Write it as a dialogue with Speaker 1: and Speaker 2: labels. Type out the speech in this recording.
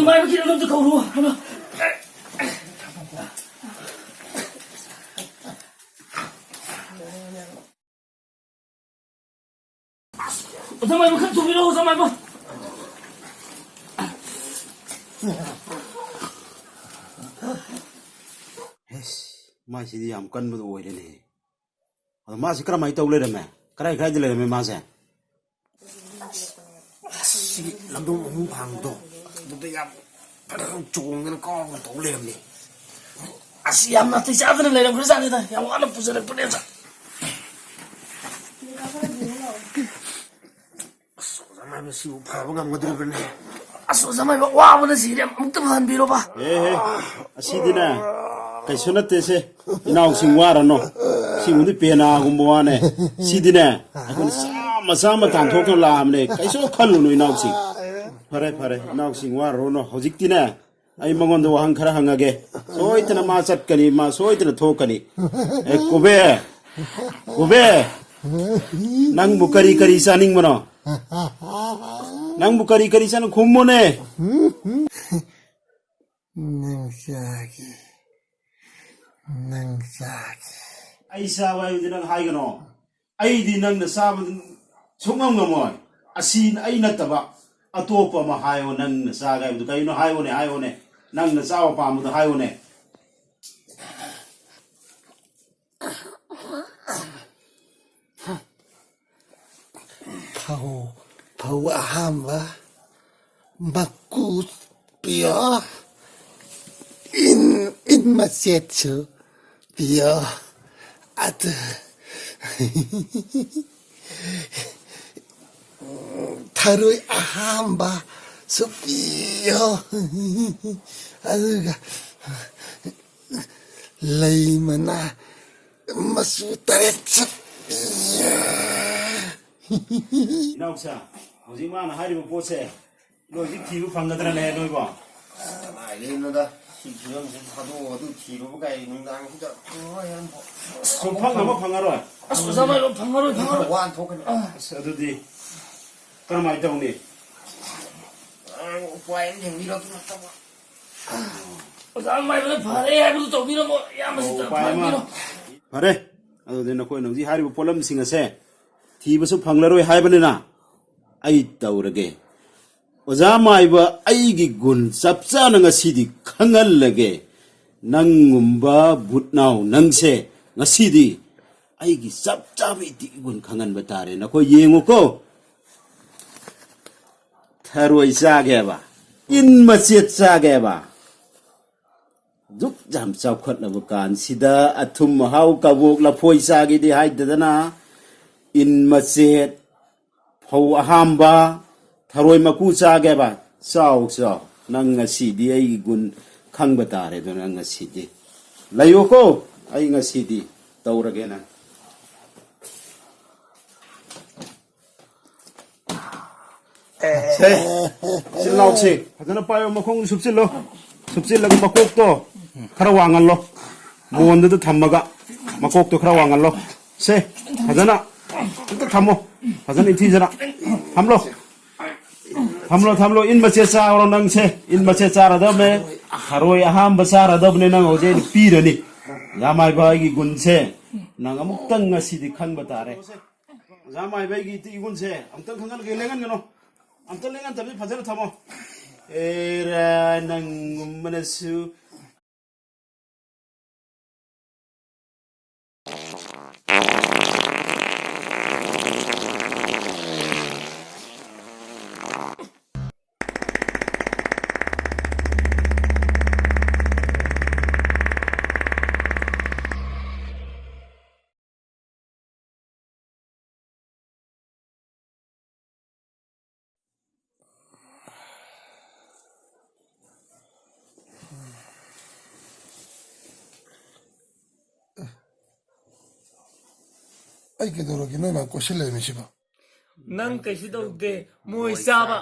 Speaker 1: 마이브 길을 놈도 거우로 하나. 어서 마이브 큰 도비로 어서 마이브.
Speaker 2: 마시디 ꯌꯥꯝ ꯀꯟꯕꯗꯣ ꯑꯣꯏꯔꯦꯅꯦ ꯑꯗꯣ ꯃꯥꯁꯤ ꯀꯔꯝꯍꯥꯏꯅ ꯇꯧ ꯂꯩꯔꯝꯃꯦ ꯀꯔꯥꯏ ꯀꯔꯥꯏꯗ ꯂꯩꯔꯝꯃꯦ ꯃꯥꯁꯦ
Speaker 3: ꯁꯤꯒꯤ ꯂꯝꯗꯣꯡ ꯑꯍꯨꯝ ꯐꯥꯡꯕꯗꯣ ꯑꯗꯨꯗ ꯌꯥꯝ ꯐꯖꯅ ꯆꯣꯡꯗꯅ ꯀꯥꯎꯅ ꯇꯧ ꯂꯩꯔꯝꯃꯦ
Speaker 1: ꯑꯁ ꯌꯥꯝ ꯅꯥꯇꯩ ꯆꯥꯗꯅ ꯂꯩꯔꯝꯈ꯭ꯔꯖꯥꯠꯅꯤꯗ ꯌꯥꯝ ꯋꯥꯅ ꯄꯨꯖꯔꯛꯄꯅꯦꯕ
Speaker 3: ꯑꯁ ꯑꯣꯖꯥ ꯃꯥꯏꯕ ꯁꯤꯕꯨ ꯐꯕ ꯉꯝꯒꯗꯧꯔꯤꯕꯅꯦ
Speaker 1: ꯑꯁ ꯑꯣꯖꯥ ꯃꯥꯏꯕ ꯋꯥꯕꯅ ꯁꯤꯔꯦ ꯑꯃꯨꯛꯇ ꯐꯍꯟꯕꯤꯔꯣꯕ
Speaker 2: ꯑꯦꯍꯦ ꯑꯁꯤꯗꯤꯅꯦ ꯀꯩꯁꯨ ꯅꯠꯇꯦꯁꯦ ꯏꯅꯥꯎꯁꯤꯡ ꯋꯥꯔꯅꯣ ꯁꯤꯕꯨꯗꯤ ꯄꯦꯅꯥꯒꯨꯝꯕ ꯋꯥꯅꯦ ꯁꯤꯗꯤꯅꯦ ꯑꯩꯈꯣꯏꯅ ꯆꯥꯝꯃ ꯆꯥꯝꯃ ꯇꯥꯟꯊꯣꯛꯇꯨꯅ ꯂꯥꯛꯑꯕꯅꯦ ꯀꯩꯁꯨ ꯈꯜꯂꯨꯅꯨ ꯏꯅꯥꯎꯁꯤꯡ ꯐꯔꯦ ꯐꯔꯦ ꯏꯅꯥꯎꯁꯤꯡ ꯋꯥꯔꯨꯔꯅꯨ ꯍꯧꯖꯤꯛꯇꯤꯅꯦ ꯑꯩ ꯃꯉꯣꯟꯗ ꯋꯥꯍꯪ ꯈꯔ ꯍꯪꯉꯒꯦ ꯁꯣꯏꯗꯅ ꯃꯥ ꯆꯠꯀꯅꯤ ꯃꯥ ꯁꯣꯏꯗꯅ ꯊꯣꯛꯀꯅꯤ ꯑꯦ ꯀꯨꯕꯦ ꯀꯨꯕꯦ ꯅꯪꯕꯨ ꯀꯔꯤ ꯀꯔꯤ ꯆꯥꯅꯤꯡꯕꯅꯣ ꯅꯪꯕꯨ ꯀꯔꯤ ꯀꯔꯤ ꯆꯥꯅꯤꯡ ꯈꯨꯝꯃꯨꯅꯦ
Speaker 3: ꯅꯪ ꯆꯥꯒꯦ
Speaker 2: ꯑꯩ ꯆꯥꯕ ꯍꯥꯏꯕꯗꯤ ꯅꯪ ꯍꯥꯏꯒꯅꯣ ꯑꯩꯗꯤ ꯅꯪꯅ ꯆꯥꯕꯗ ꯁꯨꯡꯉꯝ ꯉꯝꯃꯣꯏ ꯑꯁꯤ ꯑꯩ ꯅꯠꯇꯕ ꯑꯇꯣꯞꯄ ꯑꯃ ꯍꯥꯏꯌꯣ ꯅꯪꯅ ꯆꯥꯒꯦ ꯍꯥꯏꯕꯗꯨ ꯀꯩꯅꯣ ꯍꯥꯏꯌꯣꯅꯦ ꯍꯥꯏꯌꯣꯅꯦ ꯅꯪꯅ ꯆꯥꯕ ꯄꯥꯝꯕꯗꯣ ꯍꯥꯏꯌꯣꯅꯦ
Speaker 3: ꯐꯧ ꯑꯍꯥꯝꯕ ꯃꯀꯨ ꯄꯤꯌꯣ ꯏꯟ ꯃꯆꯦꯠꯁꯨ ꯄꯤꯌꯣ ꯑꯗꯨ ꯊꯔꯣꯏ ꯑꯍꯥꯝꯕꯁꯨ ꯄꯤꯌꯣ ꯑꯗꯨꯒ ꯂꯩ ꯃꯅꯥ ꯃꯆꯨ ꯇꯔꯦꯠꯁꯨ ꯄꯤꯌꯣ
Speaker 2: ꯏꯅꯥꯎꯁꯥ ꯍꯧꯖꯤꯛ ꯃꯥꯅ ꯍꯥꯏꯔꯤꯕ ꯄꯣꯠꯁꯦ ꯍꯧꯖꯤꯛ ꯊꯤꯕ ꯐꯪꯒꯗ꯭ꯔꯅꯦ ꯅꯣꯏꯕꯣ
Speaker 3: ꯀꯗꯥꯏꯗꯩꯅꯣꯗ ꯁꯤ ꯐꯤꯕꯝꯁꯤ ꯊꯥꯗꯣꯛꯑꯒ ꯑꯗꯨ ꯊꯤꯔꯨꯕ ꯀꯥꯏ ꯅꯨꯡꯗꯥꯡꯁꯤꯗ ꯐꯪꯉꯔꯣꯏ ꯍꯥꯏꯔꯝꯕ
Speaker 2: ꯁꯨꯡꯐꯪ ꯑꯃ ꯐꯪꯉꯔꯣꯏ
Speaker 1: ꯑꯁ ꯑꯣꯖꯥ ꯃꯥꯏꯕ ꯐꯪꯉꯔꯣꯏ ꯐꯪꯉꯔꯣꯏ
Speaker 3: ꯋꯥꯟ ꯊꯣꯛꯀꯅꯤ
Speaker 2: ꯑꯁ ꯑꯗꯨꯗꯤ ꯀꯔꯝꯍꯥꯏꯅ ꯇꯧꯅꯤ
Speaker 3: ꯎꯄꯥꯏ ꯑꯃ ꯌꯦꯡꯕꯤꯔꯛꯇꯨ ꯅꯠꯇꯕ
Speaker 1: ꯑꯣꯖꯥ ꯃꯥꯏꯕꯅ ꯐꯔꯦ ꯍꯥꯏꯕꯗꯨ ꯇꯧꯕꯤꯔꯝꯃꯣ ꯏꯌꯥꯝꯕꯁꯤꯗ
Speaker 2: ꯎꯄꯥꯏ ꯑꯃ
Speaker 1: ꯐꯍꯟꯕꯤꯔꯣ
Speaker 2: ꯐꯔꯦ ꯑꯗꯨꯗꯤ ꯅꯈꯣꯏꯅ ꯍꯧꯖꯤꯛ ꯍꯥꯏꯔꯤꯕ ꯄꯣꯠꯂꯝꯁꯤꯡ ꯑꯁꯦ ꯊꯤꯕꯁꯨ ꯐꯪꯂꯔꯣꯏ ꯍꯥꯏꯕꯅꯤꯅ ꯑꯩ ꯇꯧꯔꯒꯦ ꯑꯣꯖꯥ ꯃꯥꯏꯕ ꯑꯩꯒꯤ ꯒꯨꯟ ꯆꯞ ꯆꯥꯅ ꯉꯁꯤꯗꯤ ꯈꯪꯍꯜꯂꯒꯦ ꯅꯪꯒꯨꯝꯕ ꯕꯨꯠꯅꯥꯎ ꯅꯪꯁꯦ ꯉꯁꯤꯗꯤ ꯑꯩꯒꯤ ꯆꯞ ꯆꯥꯕ ꯏꯇꯤꯛ ꯒꯨꯟ ꯈꯪꯍꯟꯕ ꯇꯥꯔꯦ ꯅꯈꯣꯏ ꯌꯦꯡꯉꯨꯀꯣ ꯊꯔꯣꯏ ꯆꯥꯒꯦꯕ ꯏꯟ ꯃꯆꯦꯠ ꯆꯥꯒꯦꯕ ꯗꯨꯛ ꯌꯥꯝ ꯆꯥꯎꯈꯠꯂꯕ ꯀꯥꯟꯁꯤꯗ ꯑꯊꯨꯝ ꯑꯍꯥꯎ ꯀꯕꯣꯛ ꯂꯐꯣꯏ ꯆꯥꯒꯦꯗꯤ ꯍꯥꯏꯗꯗꯅ ꯏꯟ ꯃꯆꯦꯠ ꯐꯧ ꯑꯍꯥꯝꯕ ꯊꯔꯣꯏ ꯃꯀꯨ ꯆꯥꯒꯦꯕ ꯆꯥꯎ ꯆꯥꯎ ꯅꯪ ꯉꯁꯤꯗꯤ ꯑꯩꯒꯤ ꯒꯨꯟ ꯈꯪꯕ ꯇꯥꯔꯦ ꯑꯗꯨ ꯅꯪ ꯉꯁꯤꯗꯤ ꯂꯩꯌꯣꯀꯣ ꯑꯩ ꯉꯁꯤꯗꯤ ꯇꯧꯔꯒꯦ ꯅꯪ ꯁꯦ ꯆꯤꯜꯂꯥꯎꯁꯦ ꯐꯖꯅ ꯄꯥꯏꯌꯣ ꯃꯈꯣꯡ ꯁꯨꯞꯆꯤꯜꯂꯣ ꯁꯨꯞꯆꯤꯜꯂꯒ ꯃꯀꯣꯛꯇꯣ ꯈꯔ ꯋꯥꯡꯍꯜꯂꯣ ꯃꯣꯟꯗꯨꯗ ꯊꯝꯃꯒ ꯃꯀꯣꯛꯇꯣ ꯈꯔ ꯋꯥꯡꯍꯜꯂꯣ ꯁꯦ ꯐꯖꯅ ꯑꯝꯇ ꯊꯝꯃꯣ ꯐꯖꯅ ꯏꯟꯊꯤꯖꯅ ꯊꯝꯂꯣ ꯊꯝꯂꯣ ꯊꯝꯂꯣ ꯏꯟ ꯃꯆꯦꯠ ꯆꯥꯔꯣ ꯅꯪꯁꯦ ꯏꯟ ꯃꯆꯦꯠ ꯆꯥꯔꯗꯕꯅꯦ ꯊꯔꯣꯏ ꯑꯍꯥꯝꯕ ꯆꯥꯔꯗꯕꯅꯦ ꯅꯪ ꯍꯧꯖꯤꯛ ꯑꯩꯅ ꯄꯤꯔꯅꯤ ꯌꯥꯃꯥꯏꯕ ꯑꯩꯒꯤ ꯒꯨꯟꯁꯦ ꯅꯪ ꯑꯃꯨꯛꯇꯪ ꯉꯁꯤꯗꯤ ꯈꯪꯕ ꯇꯥꯔꯦ ꯌꯥꯃꯥꯏꯕ ꯑꯩꯒꯤ ꯏꯒꯨꯟꯁꯦ ꯑꯃꯨꯛꯇꯪ ꯈꯪꯍꯜꯒꯦ ꯂꯦꯡꯍꯟꯒꯅꯣ ꯑꯝꯇ ꯂꯦꯡꯍꯟꯗꯕꯅꯤ ꯐꯖꯅ ꯊꯝꯃꯣ 에라 낭만의 수
Speaker 3: ꯑꯩ ꯀꯩꯗꯧꯔꯒꯦ ꯅꯣꯏ ꯃꯌꯥꯝ ꯀꯣꯏꯁꯤꯜ ꯂꯩꯔꯝꯃꯤꯁꯤꯕꯣ
Speaker 1: ꯅꯪ ꯀꯩꯁꯨ ꯇꯧꯗꯦ ꯃꯣꯏ ꯆꯥꯕ